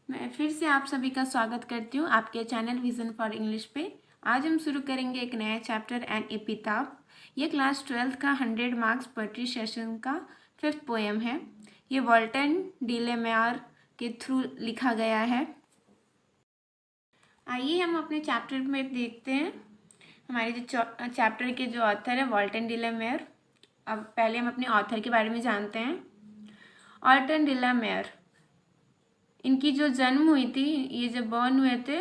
मैं फिर से आप सभी का स्वागत करती हूँ आपके चैनल विजन फॉर इंग्लिश पे। आज हम शुरू करेंगे एक नया चैप्टर एंड एपिताफ। ये क्लास 12th का 100 मार्क्स पोएट्री सेशन का 5th पोएम है। ये वॉल्टर डी ले मेयर के थ्रू लिखा गया है। आइए हम अपने चैप्टर में देखते हैं। हमारे जो चैप्टर के जो ऑथर है वॉल्टर डी ले मेयर। अब पहले हम अपने ऑथर के बारे में जानते हैं। वॉल्टर डी ले मेयर, इनकी जो जन्म हुई थी, ये जब बॉर्न हुए थे,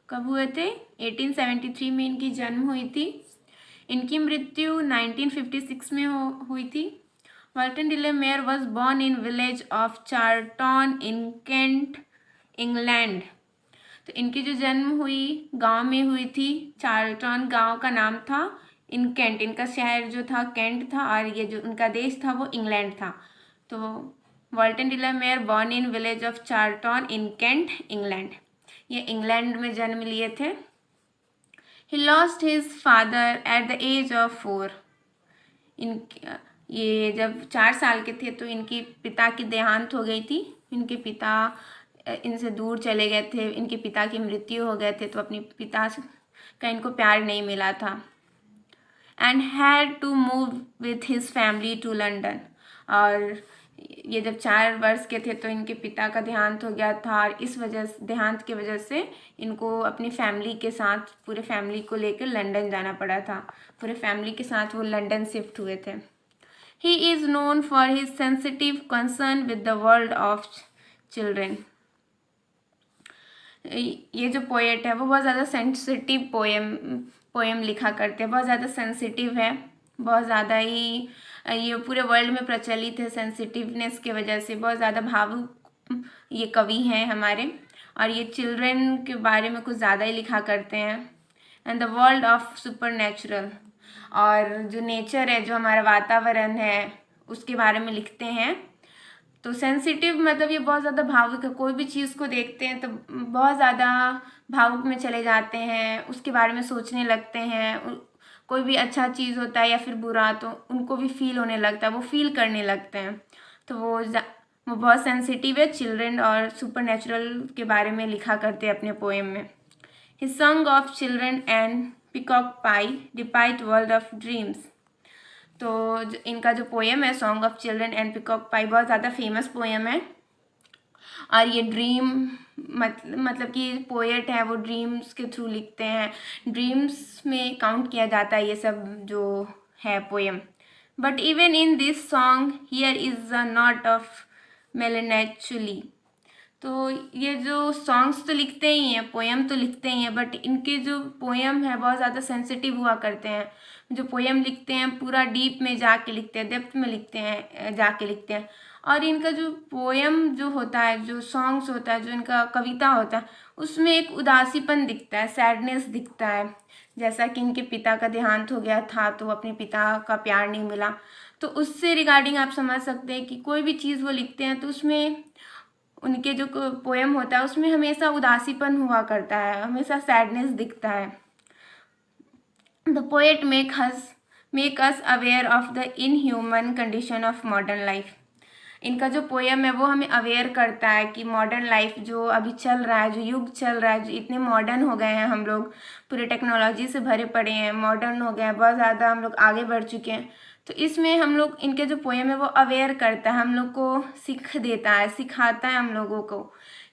कब हुए थे? 1873 में इनकी जन्म हुई थी। इनकी मृत्यु 1956 में हुई थी। Walter de la mayor was born in village of चार्टन in Kent, England. तो इनकी जो जन्म हुई गांव में हुई थी। चार्लटन गांव का नाम था। इन केंट, इनका शहर जो था केंट था, और ये जो उनका देश था वो इंग्लैंड था। तो Walter de la Mare born in village of Charlton in Kent, England. ये इंग्लैंड में जन्म लिए थे। He lost his father at the age of 4। ये जब 4 साल के थे तो इनकी पिता की देहांत हो गई थी। इनके पिता इनसे दूर चले गए थे। इनके पिता की मृत्यु हो गए थे, तो अपने पिता का इनको प्यार नहीं मिला था। And had to move with his family to London. और ये जब 4 वर्ष के थे तो इनके पिता का देहांत हो गया था, और इस देहांत की वजह से इनको अपनी फैमिली के साथ, पूरे फैमिली को लेकर लंदन जाना पड़ा था। पूरे फैमिली के साथ वो लंदन शिफ्ट हुए थे। He is known for his sensitive concern with the world of children. ये जो पोएट है वो बहुत ज़्यादा सेंसिटिव पोएम लिखा करते हैं। बहुत ज़्यादा सेंसिटिव है, बहुत ज़्यादा ही ये पूरे वर्ल्ड में प्रचलित है। सेंसिटिवनेस के वजह से बहुत ज़्यादा भावुक ये कवि हैं हमारे, और ये चिल्ड्रन के बारे में कुछ ज़्यादा ही लिखा करते हैं। And the world of super natural, और जो नेचर है, जो हमारा वातावरण है, उसके बारे में लिखते हैं। तो सेंसिटिव मतलब ये बहुत ज़्यादा भावुक है। कोई भी चीज़ को देखते हैं तो बहुत ज़्यादा भावुक में चले जाते हैं, उसके बारे में सोचने लगते हैं। कोई भी अच्छा चीज़ होता है या फिर बुरा, तो उनको भी फील होने लगता है, वो फील करने लगते हैं। तो वो बहुत सेंसिटिव है। चिल्ड्रन और सुपर नेचुरल के बारे में लिखा करते हैं अपने पोएम में। He sang of children and peacock pie depict world of dreams. तो इनका जो पोएम है song of children and peacock pie बहुत ज़्यादा फेमस पोएम है। और ये ड्रीम मतलब कि पोएट है वो ड्रीम्स के थ्रू लिखते हैं। ड्रीम्स में काउंट किया जाता है ये सब जो है poem. But even in this song here is a note of melancholy. तो ये जो सॉन्ग्स तो लिखते ही हैं, पोएम तो लिखते ही हैं, बट इनके जो पोएम है बहुत ज़्यादा सेंसिटिव हुआ करते हैं। जो पोएम लिखते हैं पूरा डीप में जाके लिखते हैं, डेप्थ में लिखते हैं, जाके लिखते हैं। और इनका जो पोएम जो होता है, जो सॉन्ग्स होता है, जो इनका कविता होता है, उसमें एक उदासीपन दिखता है, सैडनेस दिखता है। जैसा कि इनके पिता का देहांत हो गया था तो अपने पिता का प्यार नहीं मिला, तो उससे रिगार्डिंग आप समझ सकते हैं कि कोई भी चीज़ वो लिखते हैं तो उसमें उनके जो पोएम होता है उसमें हमेशा उदासीपन हुआ करता है, हमेशा सैडनेस दिखता है। The poet make us aware of the inhuman condition of modern life. इनका जो पोएम है वो हमें अवेयर करता है कि मॉडर्न लाइफ जो अभी चल रहा है, जो युग चल रहा है, जो इतने मॉडर्न हो गए हैं हम लोग, पूरे टेक्नोलॉजी से भरे पड़े हैं, मॉडर्न हो गए हैं, बहुत ज़्यादा हम लोग आगे बढ़ चुके हैं। तो इसमें हम लोग, इनके जो पोएम है वो अवेयर करता है, हम लोग को सीख देता है, सिखाता है हम लोगों को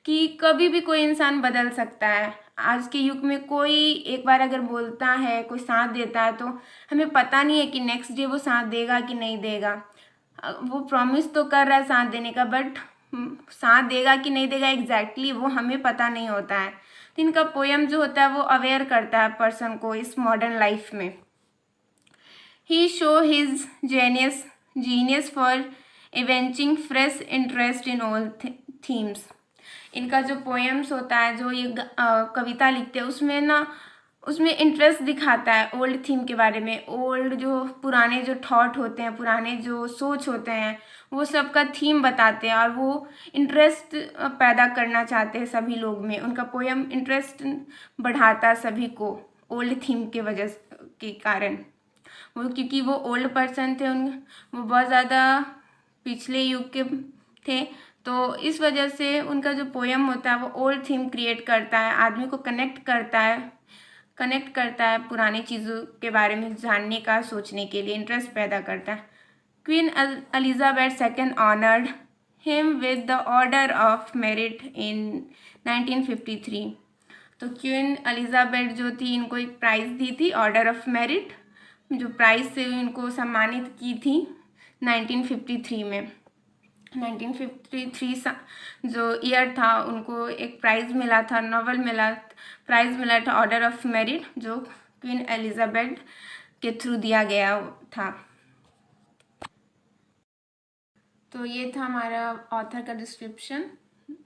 कि कभी भी कोई इंसान बदल सकता है। आज के युग में कोई एक बार अगर बोलता है, कोई साथ देता है, तो हमें पता नहीं है कि नेक्स्ट डे वो साथ देगा कि नहीं देगा। वो प्रॉमिस तो कर रहा है साथ देने का, बट साथ देगा कि नहीं देगा एग्जैक्टली वो हमें पता नहीं होता है। तो इनका पोएम जो होता है वो अवेयर करता है पर्सन को इस मॉडर्न लाइफ में। He show his genius for avenging fresh interest in all themes. इनका जो पोएम्स होता है, जो ये कविता लिखते हैं, उसमें ना, उसमें इंटरेस्ट दिखाता है ओल्ड थीम के बारे में। ओल्ड जो पुराने जो थॉट होते हैं, पुराने जो सोच होते हैं, वो सब का थीम बताते हैं, और वो इंटरेस्ट पैदा करना चाहते हैं सभी लोग में। उनका पोएम इंटरेस्ट बढ़ाता है सभी को ओल्ड थीम के वजह के कारण। वो क्योंकि वो ओल्ड पर्सन थे, वो बहुत ज़्यादा पिछले युग के थे, तो इस वजह से उनका जो पोएम होता है वो ओल्ड थीम क्रिएट करता है, आदमी को कनेक्ट करता है पुरानी चीज़ों के बारे में जानने का, सोचने के लिए इंटरेस्ट पैदा करता है। Queen Elizabeth second honoured him with the order of merit in 1953। तो क्वीन एलिजाबेथ जो थी, इनको एक प्राइज़ दी थी, ऑर्डर ऑफ मेरिट, जो प्राइज़ से इनको सम्मानित की थी 1953 में। 1953 जो ईयर था, उनको एक प्राइज़ मिला था, प्राइज़ मिला था ऑर्डर ऑफ मेरिट, जो क्वीन एलिजाबेथ के थ्रू दिया गया था। तो ये था हमारा ऑथर का डिस्क्रिप्शन,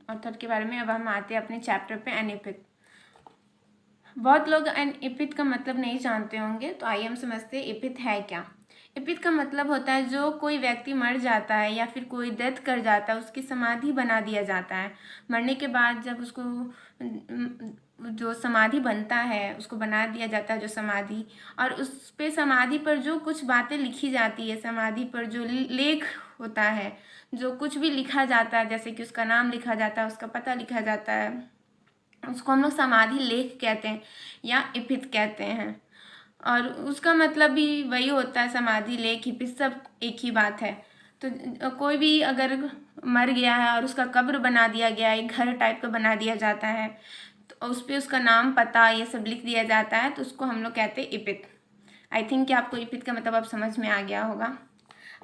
ऑथर के बारे में। अब हम आते हैं अपने चैप्टर पे, एन एपिक। बहुत लोग एन एपिक का मतलब नहीं जानते होंगे, तो आइए हम समझते हैं एपिक है क्या। एपिक का मतलब होता है जो कोई व्यक्ति मर जाता है या फिर कोई डेथ कर जाता है, उसकी समाधि बना दिया जाता है। मरने के बाद जब उसको जो समाधि बनता है उसको बना दिया जाता है, जो समाधि, और उस पे समाधि पर जो कुछ बातें लिखी जाती है, समाधि पर जो लेख होता है, जो कुछ भी लिखा जाता है, जैसे कि उसका नाम लिखा जाता है, उसका पता लिखा जाता है, उसको हम लोग समाधि लेख कहते हैं या एपिक कहते हैं। और उसका मतलब भी वही होता है, समाधि लेख एपिक सब एक ही बात है। तो कोई भी अगर मर गया है और उसका कब्र बना दिया गया है, एक घर टाइप का बना दिया जाता है, तो उस पर उसका नाम पता ये सब लिख दिया जाता है, तो उसको हम लोग कहते हैं एपिक। आई थिंक कि आपको एपिक का मतलब अब समझ में आ गया होगा।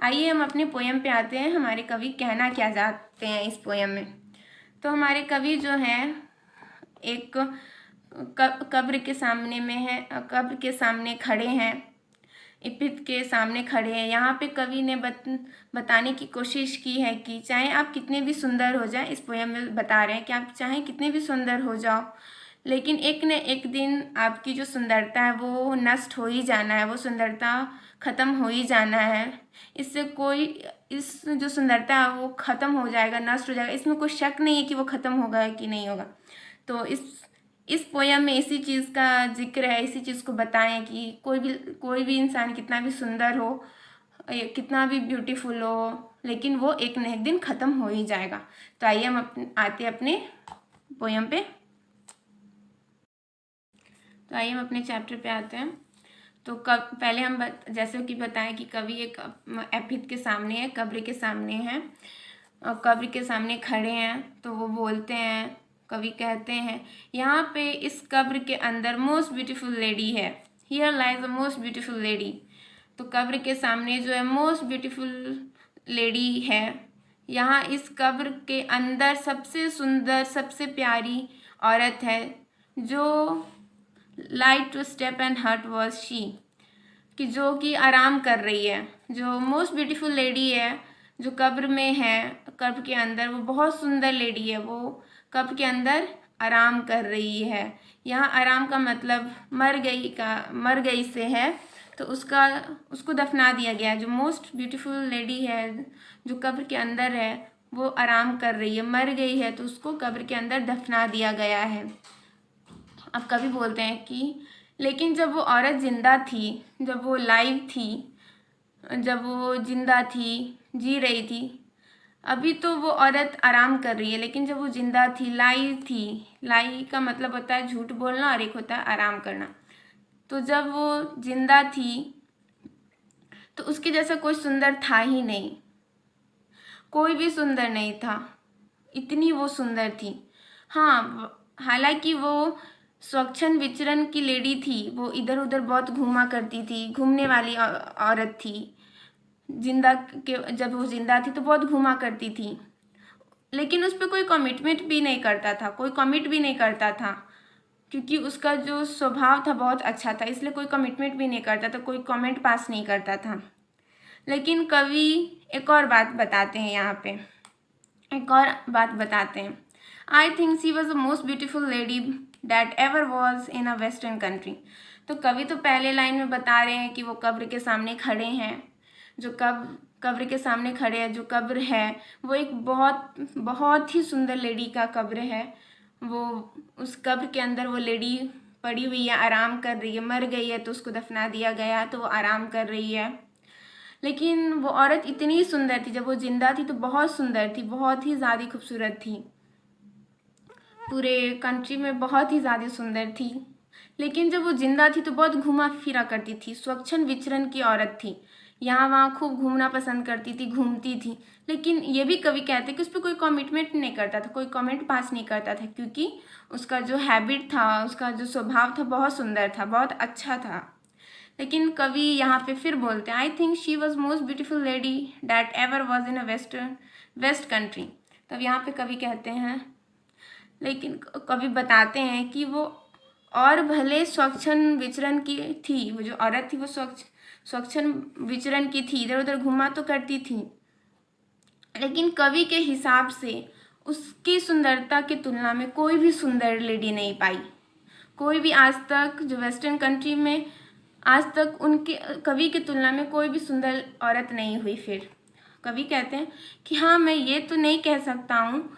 आइए हम अपने पोएम पे आते हैं, हमारे कवि कहना क्या चाहते हैं इस पोएम में। तो हमारे कवि जो हैं एक कब्र के सामने में है, कब्र के सामने खड़े हैं, एपिक के सामने खड़े हैं। यहाँ पे कवि ने बताने की कोशिश की है कि चाहे आप कितने भी सुंदर हो जाएं, इस पोएम में बता रहे हैं कि आप चाहे कितने भी सुंदर हो जाओ, लेकिन एक न एक दिन आपकी जो सुंदरता है वो नष्ट हो ही जाना है, वो सुंदरता ख़त्म हो ही जाना है। इससे कोई, इस जो सुंदरता है वो ख़त्म हो जाएगा, नष्ट हो जाएगा, इसमें कोई शक नहीं है कि वो ख़त्म होगा कि नहीं होगा। तो इस पोयम में इसी चीज़ का जिक्र है, इसी चीज़ को बताएं कि कोई भी इंसान कितना भी सुंदर हो, कितना भी ब्यूटीफुल हो, लेकिन वो एक न एक दिन ख़त्म हो ही जाएगा। तो आइए हम आते हैं अपने पोयम पे। तो आइए हम अपने चैप्टर पे आते हैं। तो पहले हम जैसे कि बताएं कि कवि एक एपिक के सामने है, कब्र के सामने है, और कब्र के सामने खड़े हैं। तो वो बोलते हैं, कवि कहते हैं, यहाँ पे इस कब्र के अंदर मोस्ट ब्यूटीफुल लेडी है, here lies the most beautiful lady. तो कब्र के सामने जो है मोस्ट ब्यूटीफुल लेडी है, यहाँ इस कब्र के अंदर सबसे सुंदर, सबसे प्यारी औरत है, जो light to step and hurt was she, कि जो कि आराम कर रही है, जो मोस्ट ब्यूटीफुल लेडी है, जो कब्र में है, कब्र के अंदर, वो बहुत सुंदर लेडी है, वो कब्र के अंदर आराम कर रही है। यहाँ आराम का मतलब मर गई से है, तो उसको दफना दिया गया है। जो मोस्ट ब्यूटीफुल लेडी है, जो कब्र के अंदर है, वो आराम कर रही है, मर गई है, तो उसको कब्र के अंदर दफना दिया गया है। अब कवि बोलते हैं कि लेकिन जब वो औरत जिंदा थी, जब वो लाइव थी, जब वो जिंदा थी, जी रही थी, अभी तो वो औरत आराम कर रही है, लेकिन जब वो जिंदा थी, लाइव थी, लाई का मतलब होता है झूठ बोलना और एक होता है आराम करना। तो जब वो जिंदा थी तो उसके जैसा कोई सुंदर था ही नहीं, कोई भी सुंदर नहीं था, इतनी वो सुंदर थी। हाँ, हालांकि वो स्वच्छंद विचरण की लेडी थी, वो इधर उधर बहुत घूमा करती थी, घूमने वाली औरत थी। जब वो जिंदा थी तो बहुत घूमा करती थी, लेकिन उस पर कोई कमिटमेंट भी नहीं करता था, कोई कमिट भी नहीं करता था, क्योंकि उसका जो स्वभाव था बहुत अच्छा था, इसलिए कोई कमिटमेंट भी नहीं करता था, कोई कमेंट पास नहीं करता था। लेकिन कवि एक और बात बताते हैं, यहाँ पे एक और बात बताते हैं। I think she was the most beautiful lady that ever was in a western country. तो कवि तो पहले लाइन में बता रहे हैं कि वो कब्र के सामने खड़े हैं, जो कब्र के सामने खड़े हैं, जो कब्र है वो एक बहुत ही सुंदर लेडी का कब्र है। वो उस कब्र के अंदर वो लेडी पड़ी हुई है, आराम कर रही है, मर गई है तो उसको दफना दिया गया, तो वो आराम कर रही है। लेकिन वो औरत इतनी सुंदर थी, जब वो जिंदा थी तो बहुत सुंदर थी, बहुत ही ज़्यादा खूबसूरत थी, पूरे कंट्री में बहुत ही ज़्यादा सुंदर थी। लेकिन जब वो जिंदा थी तो बहुत घूमा फिरा करती थी, स्वच्छंद विचरण की औरत थी, यहाँ वहाँ खूब घूमना पसंद करती थी, घूमती थी। लेकिन ये भी कवि कहते कि उस पर कोई कमिटमेंट नहीं करता था, कोई कमेंट पास नहीं करता था, क्योंकि उसका जो हैबिट था, उसका जो स्वभाव था बहुत सुंदर था, बहुत अच्छा था। लेकिन कवि यहाँ पे फिर बोलते हैं, I think she was most beautiful lady that ever was in a west country. तब यहाँ पे कवि कहते हैं, लेकिन कवि बताते हैं कि वो और भले स्वच्छंद विचरण की थी, वो जो औरत थी वो स्वच्छंद विचरण की थी, इधर उधर घुमा तो करती थी, लेकिन कवि के हिसाब से उसकी सुंदरता की तुलना में कोई भी सुंदर लेडी नहीं पाई। कोई भी आज तक जो वेस्टर्न कंट्री में आज तक उनके कवि की तुलना में कोई भी सुंदर औरत नहीं हुई। फिर कवि कहते हैं कि हाँ, मैं ये तो नहीं कह सकता हूँ,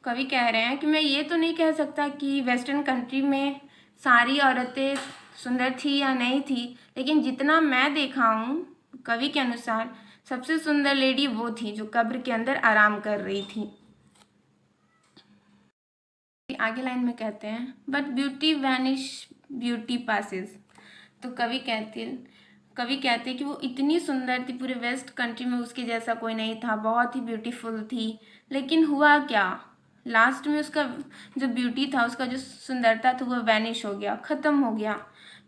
कवि कह रहे हैं कि मैं ये तो नहीं कह सकता कि वेस्टर्न कंट्री में सारी औरतें सुंदर थी या नहीं थी, लेकिन जितना मैं देखा हूँ कवि के अनुसार सबसे सुंदर लेडी वो थी जो कब्र के अंदर आराम कर रही थी। आगे लाइन में कहते हैं, but beauty vanish beauty passes. तो कवि कहते कि वो इतनी सुंदर थी, पूरे वेस्ट कंट्री में उसके जैसा कोई नहीं था, बहुत ही ब्यूटीफुल थी। लेकिन हुआ क्या, लास्ट में उसका जो ब्यूटी था, उसका जो सुंदरता था वो वैनिश हो गया, ख़त्म हो गया।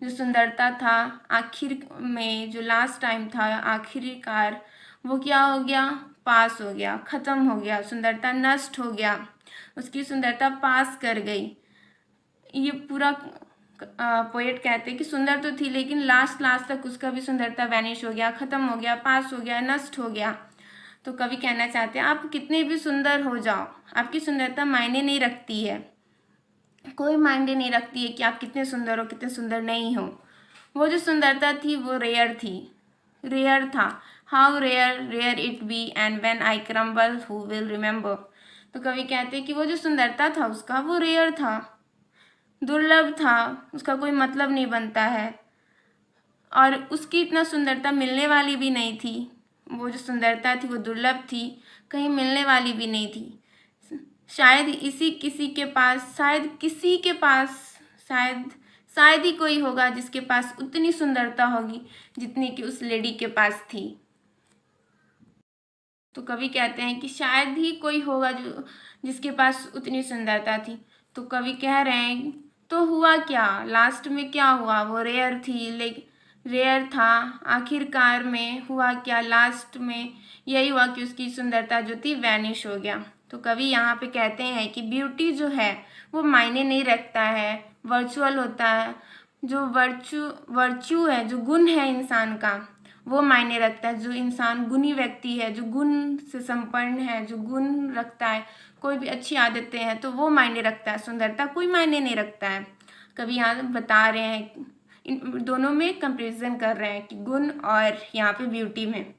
जो सुंदरता था आखिर में, जो लास्ट टाइम था, आखिरकार वो क्या हो गया, पास हो गया, ख़त्म हो गया, सुंदरता नष्ट हो गया, उसकी सुंदरता पास कर गई। ये पूरा पोएट कहते हैं कि सुंदर तो थी, लेकिन लास्ट तक उसका भी सुंदरता वैनिश हो गया, ख़त्म हो गया, पास हो गया, नष्ट हो गया। तो कवि कहना चाहते हैं, आप कितने भी सुंदर हो जाओ, आपकी सुंदरता मायने नहीं रखती है, कोई मायने नहीं रखती है कि आप कितने सुंदर हो, कितने सुंदर नहीं हो। वो जो सुंदरता थी वो रेयर थी, रेयर था। How rare it be and when I crumble who will remember. तो कवि कहते हैं कि वो जो सुंदरता था उसका वो रेयर था, दुर्लभ था, उसका कोई मतलब नहीं बनता है, और उसकी इतना सुंदरता मिलने वाली भी नहीं थी। वो जो सुंदरता थी वो दुर्लभ थी, कहीं मिलने वाली भी नहीं थी। शायद किसी के पास, शायद ही कोई होगा जिसके पास उतनी सुंदरता होगी जितनी कि उस लेडी के पास थी। तो कवि कहते हैं कि शायद ही कोई होगा जिसके पास उतनी सुंदरता थी। तो कवि कह रहे हैं, तो हुआ क्या, लास्ट में क्या हुआ, वो रेयर थी, लेकिन रेयर था, आखिरकार में हुआ क्या, लास्ट में यही हुआ कि उसकी सुंदरता जो थी वैनिश हो गया। तो कवि यहाँ पे कहते हैं कि ब्यूटी जो है वो मायने नहीं रखता है, वर्चुअल होता है। जो वर्च्यू है, जो गुण है इंसान का, वो मायने रखता है। जो इंसान गुणी व्यक्ति है, जो गुण से संपन्न है, जो गुण रखता है, कोई भी अच्छी आदतें हैं, तो वो मायने रखता है, सुंदरता कोई मायने नहीं रखता है। कभी यहाँ बता रहे हैं, इन दोनों में कंपैरिजन कर रहे हैं कि गुण और यहाँ पे ब्यूटी में।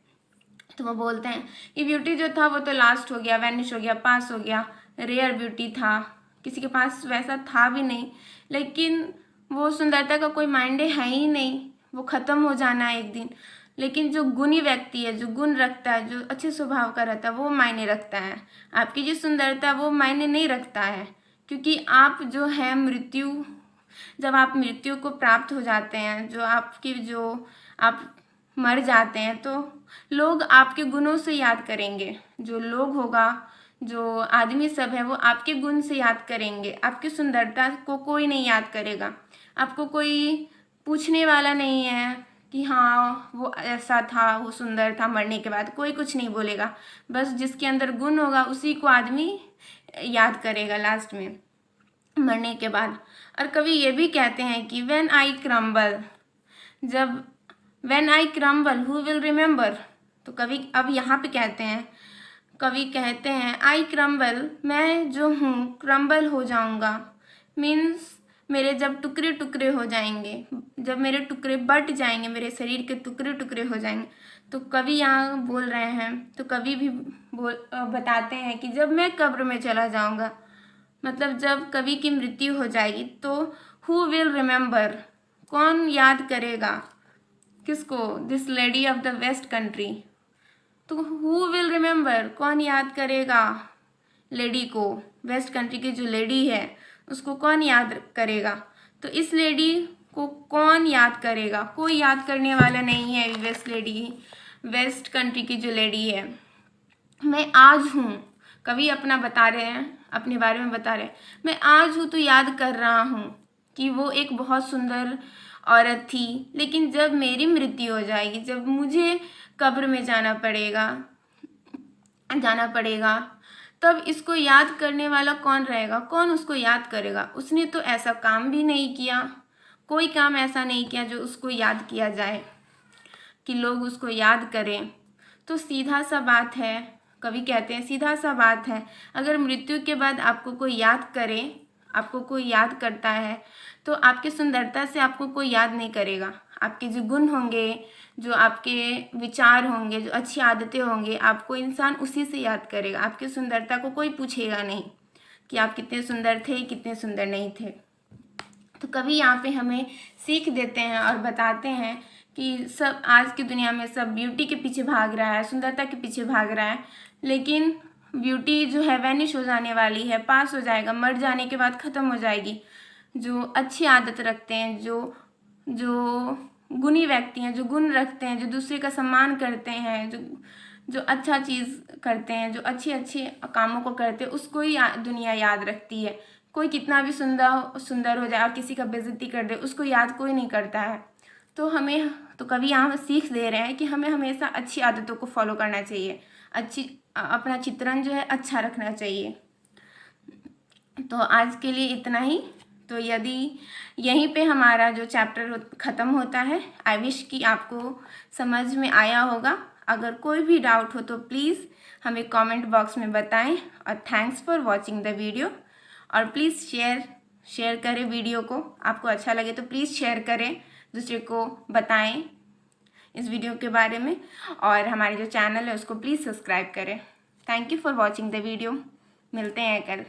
तो वो बोलते हैं कि ब्यूटी जो था वो तो लास्ट हो गया, वैनिश हो गया, पास हो गया, रेयर ब्यूटी था, किसी के पास वैसा था भी नहीं, लेकिन वो सुंदरता का कोई मायने है ही नहीं, वो ख़त्म हो जाना है एक दिन। लेकिन जो गुणी व्यक्ति है, जो गुण रखता है, जो अच्छे स्वभाव का रहता है, वो मायने रखता है। आपकी जो सुंदरता वो मायने नहीं रखता है, क्योंकि आप जो है जब आप मृत्यु को प्राप्त हो जाते हैं, जो आप मर जाते हैं, तो लोग आपके गुणों से याद करेंगे। जो लोग होगा, जो आदमी सब है, वो आपके गुण से याद करेंगे, आपकी सुंदरता को कोई नहीं याद करेगा। आपको कोई पूछने वाला नहीं है कि हाँ वो ऐसा था, वो सुंदर था, मरने के बाद कोई कुछ नहीं बोलेगा। बस जिसके अंदर गुण होगा उसी को आदमी याद करेगा लास्ट में, मरने के बाद। और कवि ये भी कहते हैं कि when I crumble who will remember. तो कवि अब यहाँ पे कवि कहते हैं आई क्रम्बल, मैं जो हूँ क्रम्बल हो जाऊँगा, मीन्स मेरे जब टुकड़े टुकड़े हो जाएंगे, जब मेरे टुकड़े बट जाएंगे, मेरे शरीर के टुकड़े टुकड़े हो जाएंगे। तो कवि यहाँ बोल रहे हैं, तो कवि भी बताते हैं कि जब मैं कब्र में चला जाऊँगा, मतलब जब कवि की मृत्यु हो जाएगी, तो हु विल रिमेंबर, कौन याद करेगा, किसको? This lady of the west country. तो हु विल रिमेंबर, कौन याद करेगा लेडी को? वेस्ट कंट्री की जो लेडी है उसको कौन याद करेगा? तो इस लेडी को कौन याद करेगा? कोई याद करने वाला नहीं है। वेस्ट कंट्री की जो लेडी है। मैं आज हूँ, कवि अपना बता रहे हैं, अपने बारे में बता रहे हैं। मैं आज हूँ तो याद कर रहा हूँ कि वो एक बहुत सुंदर औरत थी, लेकिन जब मेरी मृत्यु हो जाएगी, जब मुझे कब्र में जाना पड़ेगा, तब इसको याद करने वाला कौन रहेगा? कौन उसको याद करेगा? उसने तो ऐसा काम भी नहीं किया, कोई काम ऐसा नहीं किया जो उसको याद किया जाए, कि लोग उसको याद करें। तो सीधा सा बात है, कवि कहते हैं सीधा सा बात है, अगर मृत्यु के बाद आपको कोई याद करे, आपको कोई याद करता है, तो आपकी सुंदरता से आपको कोई याद नहीं करेगा। आपके जो गुण होंगे, जो आपके विचार होंगे, जो अच्छी आदतें होंगे, आपको इंसान उसी से याद करेगा। आपकी सुंदरता को कोई पूछेगा नहीं कि आप कितने सुंदर थे, कितने सुंदर नहीं थे। तो कवि यहाँ पे हमें सीख देते हैं और बताते हैं कि सब आज की दुनिया में सब ब्यूटी के पीछे भाग रहा है, सुंदरता के पीछे भाग रहा है, लेकिन ब्यूटी जो है वैनिश हो जाने वाली है, पास हो जाएगा, मर जाने के बाद ख़त्म हो जाएगी। जो अच्छी आदत रखते हैं, जो गुणी व्यक्ति हैं, जो गुण रखते हैं, जो दूसरे का सम्मान करते हैं, जो अच्छा चीज़ करते हैं, जो अच्छे कामों को करते हैं, उसको ही दुनिया याद रखती है। कोई कितना भी सुंदर हो जाए और किसी का बेइज्जती कर दे, उसको याद कोई नहीं करता है। तो कवि यहाँ सीख दे रहे हैं कि हमें हमेशा अच्छी आदतों को फॉलो करना चाहिए, अपना चित्रण जो है अच्छा रखना चाहिए। तो आज के लिए इतना ही। तो यदि यहीं पे हमारा जो चैप्टर ख़त्म होता है। आई विश कि आपको समझ में आया होगा। अगर कोई भी डाउट हो तो प्लीज़ हमें कमेंट बॉक्स में बताएं। और thanks for watching the video. और प्लीज़ शेयर करें वीडियो को। आपको अच्छा लगे तो प्लीज़ शेयर करें, दूसरे को बताएं इस वीडियो के बारे में। और हमारे जो चैनल है उसको प्लीज़ सब्सक्राइब करें। Thank you for watching the video. मिलते हैं कल।